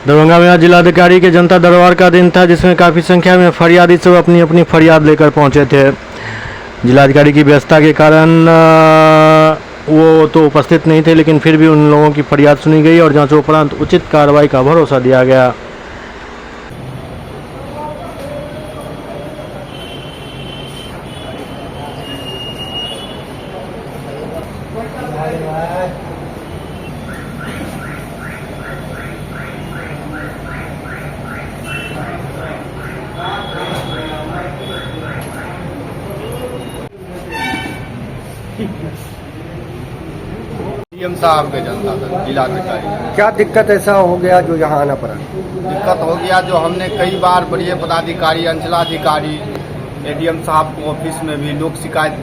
दरभंगा में आज जिलाधिकारी के जनता दरबार का दिन था, जिसमें काफ़ी संख्या में फरियादी सब अपनी अपनी फरियाद लेकर पहुंचे थे। जिलाधिकारी की व्यस्तता के कारण वो तो उपस्थित नहीं थे, लेकिन फिर भी उन लोगों की फरियाद सुनी गई और जांचोपरांत उचित कार्रवाई का भरोसा दिया गया। डीएम साहब के जनता दल जिलाधिकारी। क्या दिक्कत ऐसा हो गया जो यहाँ आना पड़ा? दिक्कत हो गया जो हमने कई बार बड़े पदाधिकारी, अंचलाधिकारी, एडीएम साहब को ऑफिस में भी, लोक शिकायत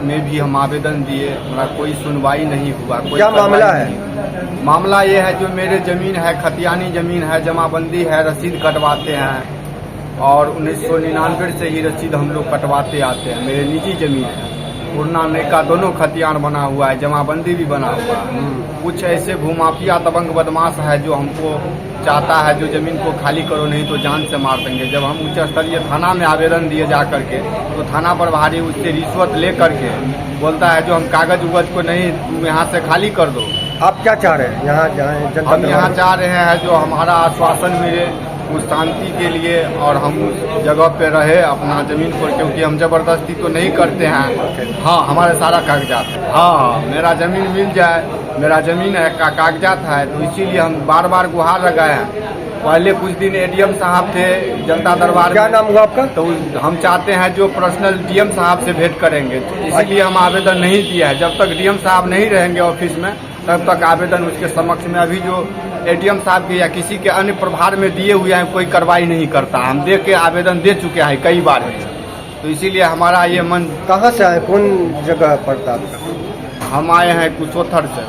में भी हम आवेदन दिए, हमारा कोई सुनवाई नहीं हुआ। कोई क्या मामला है? मामला ये है जो मेरे जमीन है, खतियानी जमीन है, जमाबंदी है, रसीद कटवाते हैं और 1999 से ही रसीद हम लोग कटवाते आते हैं। मेरे निजी जमीन है, पुरना नयका दोनों खतियान बना हुआ है, जमाबंदी भी बना हुआ है। कुछ ऐसे भूमाफिया दबंग बदमाश है जो हमको चाहता है जो जमीन को खाली करो, नहीं तो जान से मार देंगे। जब हम उच्च स्तरीय थाना में आवेदन दिए जा करके, तो थाना प्रभारी उससे रिश्वत ले करके बोलता है जो हम कागज उगज को नहीं, तुम यहाँ से खाली कर दो। आप क्या चाह रहे हैं यहाँ हम यहाँ चाह रहे हैं जो हमारा आश्वासन मिले उस शांति के लिए और हम उस जगह पे रहे अपना जमीन पर, क्योंकि हम जबरदस्ती तो नहीं करते हैं। हाँ, हमारे सारा कागजात है। हाँ, मेरा जमीन मिल जाए, मेरा जमीन है का कागजात है, तो इसीलिए हम बार बार गुहार लगाए हैं। पहले कुछ दिन एडीएम साहब थे जनता दरबार। क्या नाम हुआ आपका? तो हम चाहते हैं जो पर्सनल डीएम साहब से भेंट करेंगे, तो इसीलिए हम आवेदन नहीं दिया है। जब तक डीएम साहब नहीं रहेंगे ऑफिस में, तब तक आवेदन उसके समक्ष में, अभी जो एडीएम साहब के या किसी के अन्य प्रभार में दिए हुए हैं, कोई कार्रवाई नहीं करता। हम दे के आवेदन दे चुके हैं कई बार, तो इसीलिए हमारा ये मन। कहाँ से आए, कौन जगह पड़ता आपका? हम आए हैं कुशोथर से।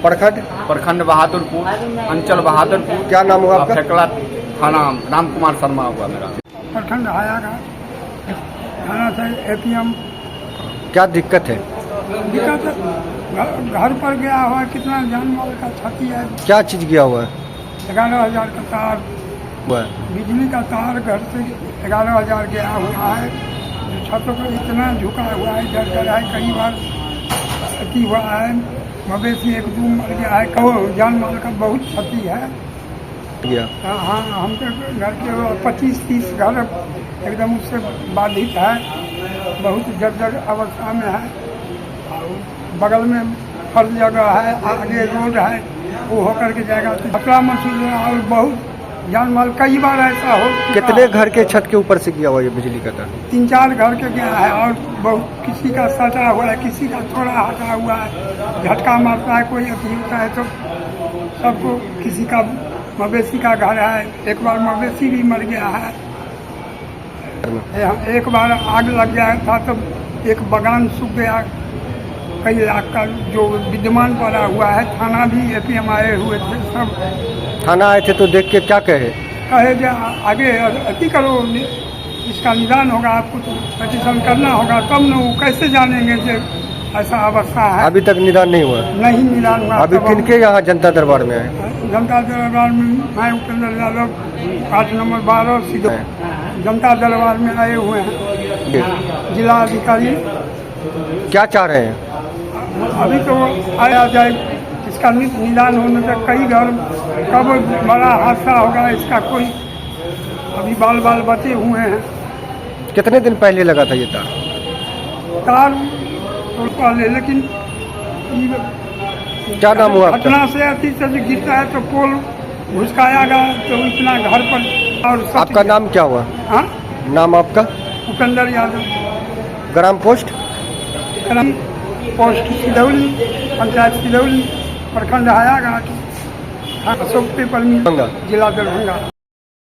प्रखंड बहादुरपुर, अंचल बहादुरपुर। क्या नाम हुआ आपका? फेकला थाना राम कुमार शर्मा हुआ मेरा। प्रखंड आया थाना से एपीएम। क्या दिक्कत है? दिक्कत घर पर गया हुआ, कितना जान माल का क्षति है। क्या चीज गया हुआ है? 11,000 का तार, हुआ बिजली का तार घर से 11,000 गया हुआ है। छतों पर इतना झुका हुआ है, डर है, कई बार क्षति हुआ है। मवेशी एक दो मर गया है, कहो जान माल का बहुत क्षति है। हाँ, हम तो घर के 25-30 घर एकदम उससे बाधित है, बहुत जर्जर अवस्था में है। बगल में हर जगह है, आगे रोड है, वो होकर के जाएगा तो खतरा महसूस है। और बहुत जान माल, कई बार ऐसा हो। कितने घर के छत के ऊपर से गया हुआ ये बिजली का तार? 3-4 घर के गया है और बहुत किसी का सटा हुआ है, किसी का थोड़ा हटा हुआ है। झटका मारता है, कोई अभी होता है तो सबको। किसी का मवेशी का घर है, एक बार मवेशी भी मर गया है। एक बार आग लग गया था तो एक बगान सूख गया, कई लाख का जो विद्यमान पड़ा हुआ है। थाना भी एपीएम आए हुए थे, सब थाना आए थे तो देख के क्या कहे जो आगे अति करो, इसका निदान होगा, आपको तो पटिशन करना होगा, तब न वो कैसे जानेंगे कि ऐसा अवस्था है। अभी तक निदान नहीं हुआ? नहीं निदान हुआ। अभी किनके यहाँ जनता दरबार में आए? जनता दरबार में मैं उपेंद्र यादव, 8 नंबर 12 सीधो जनता दरबार में आए हुए हैं। जिलाधिकारी क्या चाह रहे हैं? अभी तो आया जाए, इसका निदान होने तक। कई घर कब बड़ा हादसा होगा इसका कोई अभी बाल बचे हुए हैं। कितने दिन पहले लगा था ये तार? तो पहले, लेकिन क्या नाम हुआ आपका? घटना से अति से गिरता है तो पोल घुसकाया गया, तो इतना घर पर। और आपका नाम क्या हुआ? हाँ, नाम आपका? उपेंद्र यादव। ग्राम पोस्ट? पोस्ट सिधौली, पंचायत सिधौली, प्रखंड हायाघाट, अशोक पेपर मिल, जिला दरभंगा।